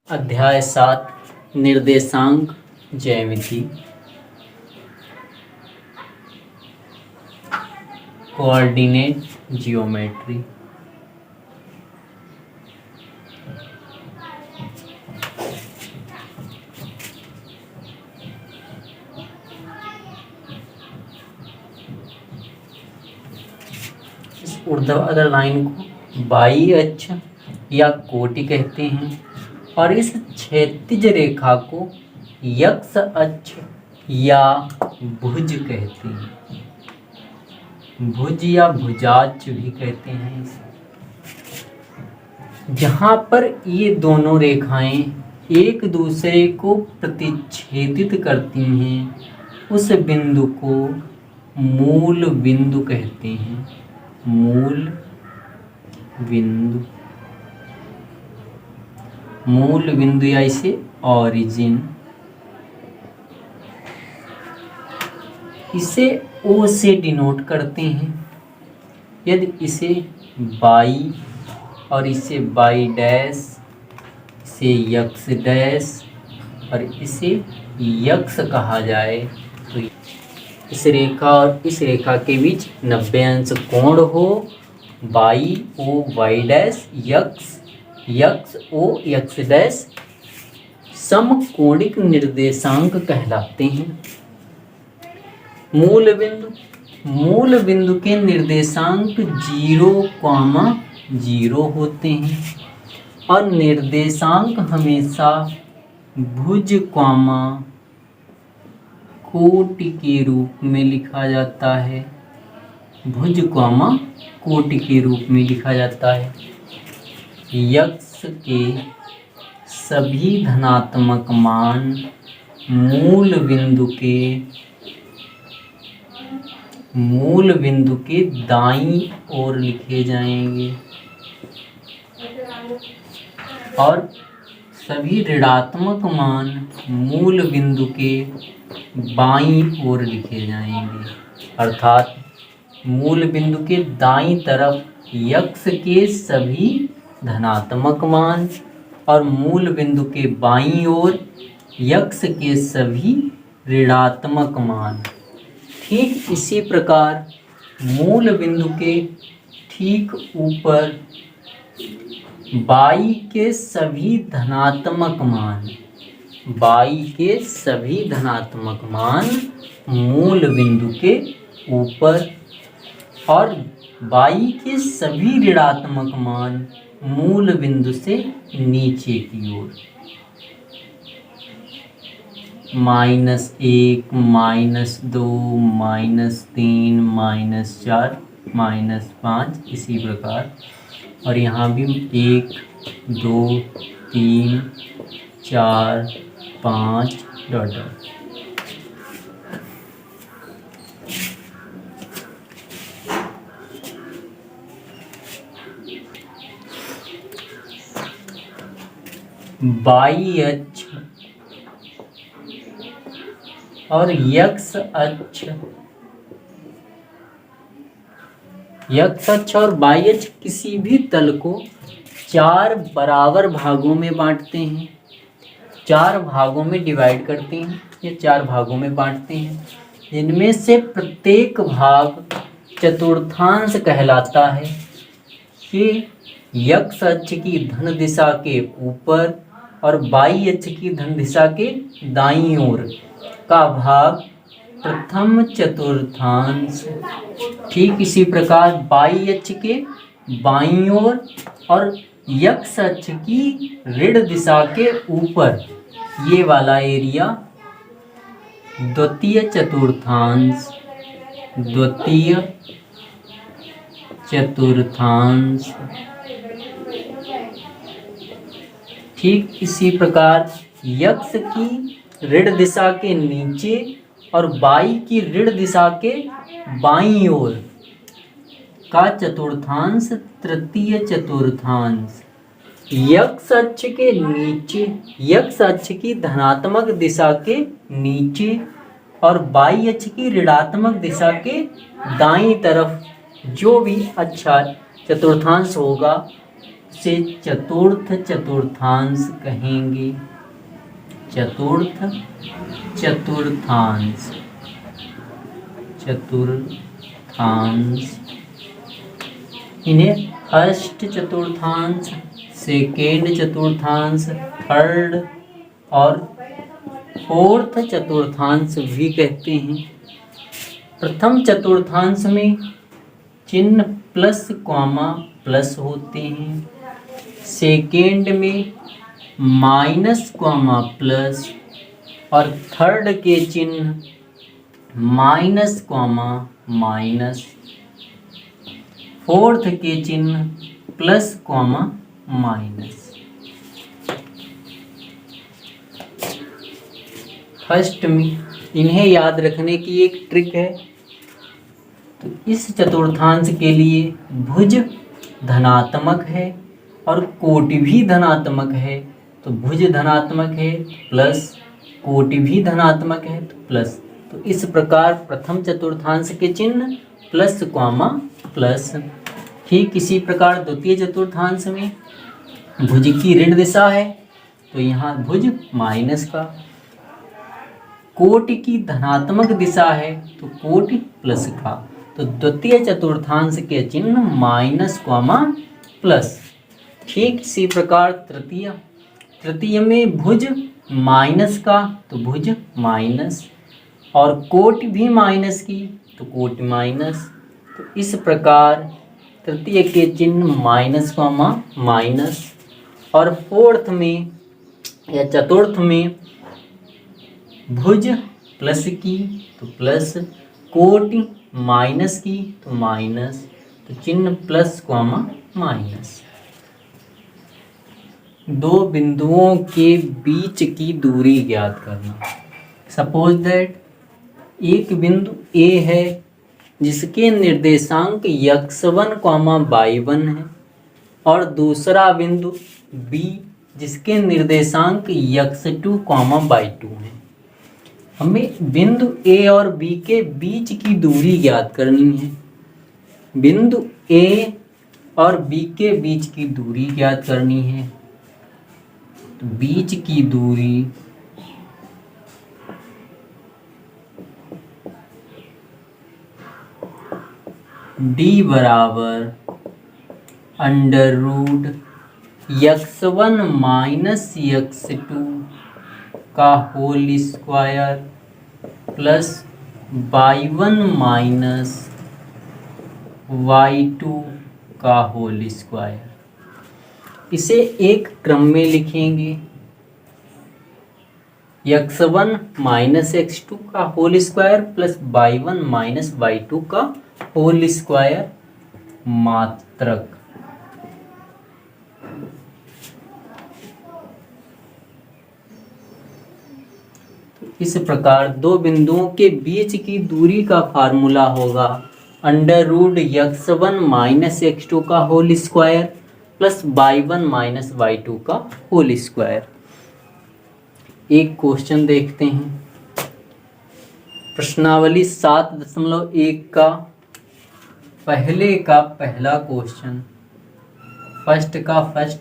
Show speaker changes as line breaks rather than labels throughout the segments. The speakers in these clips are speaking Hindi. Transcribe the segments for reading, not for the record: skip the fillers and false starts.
अध्याय 7 निर्देशांक ज्यामिति कोऑर्डिनेट जियोमेट्री। इस ऊर्ध्वाधर लाइन को बाई अक्ष या कोटि कहते हैं और इस क्षैतिज रेखा को यक्ष अक्ष या भुज कहते हैं। भुज या भुजाक्ष भी कहते हैं इसे। जहाँ पर ये दोनों रेखाएं एक दूसरे को प्रतिच्छेदित करती हैं उस बिंदु को मूल बिंदु कहते हैं। मूल बिंदु, मूल बिंदु या इसे ऑरिजिन। इसे ओ से डिनोट करते हैं। यदि इसे बाई और इसे बाई डैश, इसे यक्स डैश और इसे यक्स कहा जाए तो इस रेखा और इस रेखा के बीच 90 अंश कोण हो। बाई O Y dash X X O X dash समकोणिक निर्देशांक कहलाते हैं। मूल बिंदु, मूल बिंदु के निर्देशांक 0,0 होते हैं और निर्देशांक हमेशा भुज कोटि के रूप में लिखा जाता है। भुज कोटि के रूप में लिखा जाता है। यक्स के सभी धनात्मक मान मूल बिंदु के दाईं ओर लिखे जाएंगे और सभी ऋणात्मक मान मूल बिंदु के बाईं ओर लिखे जाएंगे। अर्थात मूल बिंदु के दाईं तरफ यक्स के सभी धनात्मक मान और मूल बिंदु के बाईं ओर यक्स के सभी ऋणात्मक मान। ठीक इसी प्रकार मूल बिंदु के ठीक ऊपर बाई के सभी धनात्मक मान, बाई के सभी धनात्मक मान मूल बिंदु के ऊपर और बाई के सभी ऋणात्मक मान मूल बिंदु से नीचे की ओर। -1, -2, -3, -4, -5 इसी प्रकार। और यहाँ भी 1, 2, 3, 4, 5 डॉट डॉट। बाई अक्ष और यक्स अक्ष, यक्स अक्ष और बाई अक्ष किसी भी तल को 4 बराबर भागों में बांटते हैं। 4 भागों में डिवाइड करते हैं, ये 4 भागों में बांटते हैं, जिनमें से प्रत्येक भाग चतुर्थांश कहलाता है। ये यक्स अक्ष की धन दिशा के ऊपर और बाई अक्ष की धन दिशा के दाईं ओर का भाग प्रथम चतुर्थांश। ठीक इसी प्रकार बाई अक्ष के बाईं ओर और यक्स अक्ष की ऋण दिशा के ऊपर ये वाला एरिया द्वितीय चतुर्थांश। द्वितीय चतुर्थांश। ठीक इसी प्रकार यक्स की ऋण दिशा के नीचे और बाई की ऋण दिशा के बाईं ओर का चतुर्थांश तृतीय चतुर्थांश। यक्स अक्ष के नीचे, यक्स अक्ष की धनात्मक दिशा के नीचे और बाई अक्ष की ऋणात्मक दिशा के दाईं तरफ जो भी अच्छा चतुर्थांश होगा उसे चतुर्थ चतुर्थांश कहेंगे। चतुर्थ चतुर्थांश, चतुर्थांश इन्हें फर्स्ट चतुर्थांश, सेकेंड चतुर्थांश, थर्ड और फोर्थ चतुर्थांश भी कहते हैं। प्रथम चतुर्थांश में चिन्ह प्लस कॉमा प्लस होते हैं, सेकेंड में माइनस कॉमा प्लस और थर्ड के चिन्ह माइनस कॉमा माइनस, फोर्थ के चिन्ह प्लस कॉमा माइनस। फर्स्ट में इन्हें याद रखने की एक ट्रिक है। तो इस चतुर्थांश के लिए भुज धनात्मक है और कोटि भी धनात्मक है, तो भुज धनात्मक है प्लस कोटि भी धनात्मक है तो प्लस। तो इस प्रकार प्रथम चतुर्थांश के चिन्ह प्लस कॉमा प्लस। ठीक इसी प्रकार द्वितीय चतुर्थांश में भुज की ऋण दिशा है तो यहाँ भुज माइनस का, कोटि की धनात्मक दिशा है तो कोटि प्लस का। तो द्वितीय चतुर्थांश के चिन्ह माइनस कॉमा प्लस। ठीक इसी प्रकार तृतीय में भुज माइनस का तो भुज माइनस और कोटि भी माइनस की तो कोटि माइनस। तो इस प्रकार तृतीय के चिन्ह माइनस कॉमा माइनस और फोर्थ में या चतुर्थ में भुज प्लस की तो प्लस, कोटि माइनस की तो माइनस, तो चिन्ह प्लस कॉमा माइनस। दो बिंदुओं के बीच की दूरी ज्ञात करना। सपोज दैट एक बिंदु A है जिसके निर्देशांक x1, y1 है और दूसरा बिंदु B जिसके निर्देशांक x2, y2 है। हमें बिंदु A और B के बीच की दूरी ज्ञात करनी है। बिंदु A और B के बीच की दूरी ज्ञात करनी है। तो बीच की दूरी D बराबर under root x1 minus x2 का whole square plus y1 minus y2 का होल स्क्वायर। इसे एक क्रम में लिखेंगे। x1 माइनस x2 का whole square plus y1 minus y2 का होल स्क्वायर मात्रक। इस प्रकार दो बिंदुओं के बीच की दूरी का फार्मूला होगा under root x1 minus x2 का whole square plus y1 minus y2 का होल स्क्वायर। एक क्वेश्चन देखते हैं। प्रश्नावली 7.1 का पहला क्वेश्चन, फर्स्ट का फर्स्ट।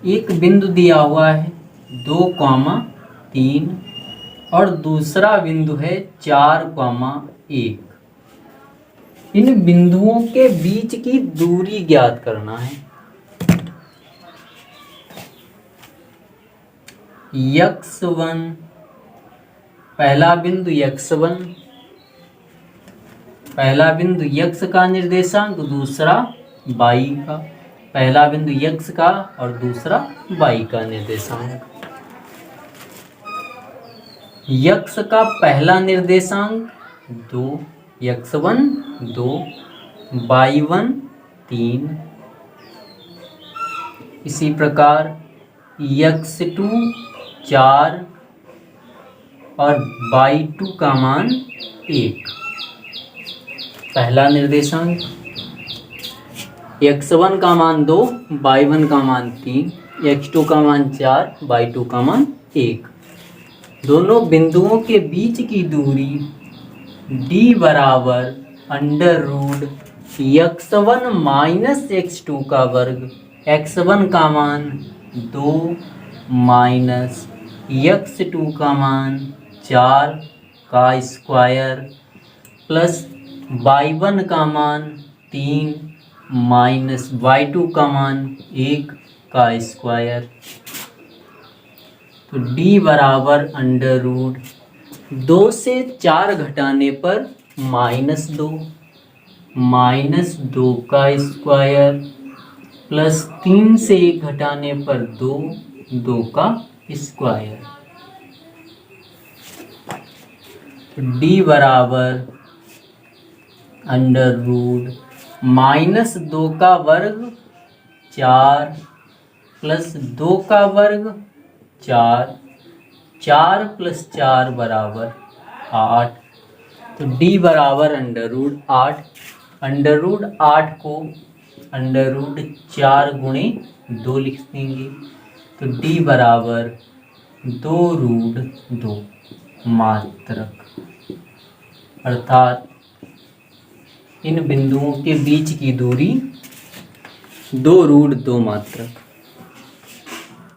एक बिंदु दिया हुआ है 2, 3 और दूसरा बिंदु है 4, 1। इन बिंदुओं के बीच की दूरी ज्ञात करना है। x1 पहला बिंदु x1, पहला बिंदु x का निर्देशांक, दूसरा y का। पहला बिंदु x का और दूसरा y का निर्देशांक। x का पहला निर्देशांक 2, x1 2, y1 3। इसी प्रकार x2 4 और y2 का मान 1। पहला निर्देशांक x1 का मान 2, y1 का मान 3, x2 का मान 4, y2 का मान 1। दोनों बिंदुओं के बीच की दूरी d बराबर under root x1 minus x2 का वर्ग x1 का मान 2 माइनस x2 का मान 4 का स्क्वायर प्लस y1 का मान 3 माइनस y2 का मान 1 का स्क्वायर। तो d बराबर अंडर रूट 2 से 4 घटाने पर -2 -2 का स्क्वायर प्लस 3 से 1 घटाने पर 2 का स्क्वायर। तो d बराबर अंडर रूट -2 का वर्ग 4 प्लस 2 का वर्ग 4, 4 प्लस 4 बराबर 8। तो d बराबर अंडर रूट 8। अंडर रूट 8 को अंडर रूट 4 गुणे 2 लिख देंगे। तो d बराबर 2 रूट 2 मात्रक, अर्थात इन बिंदुओं के बीच की दूरी 2 रूट 2 मात्रक।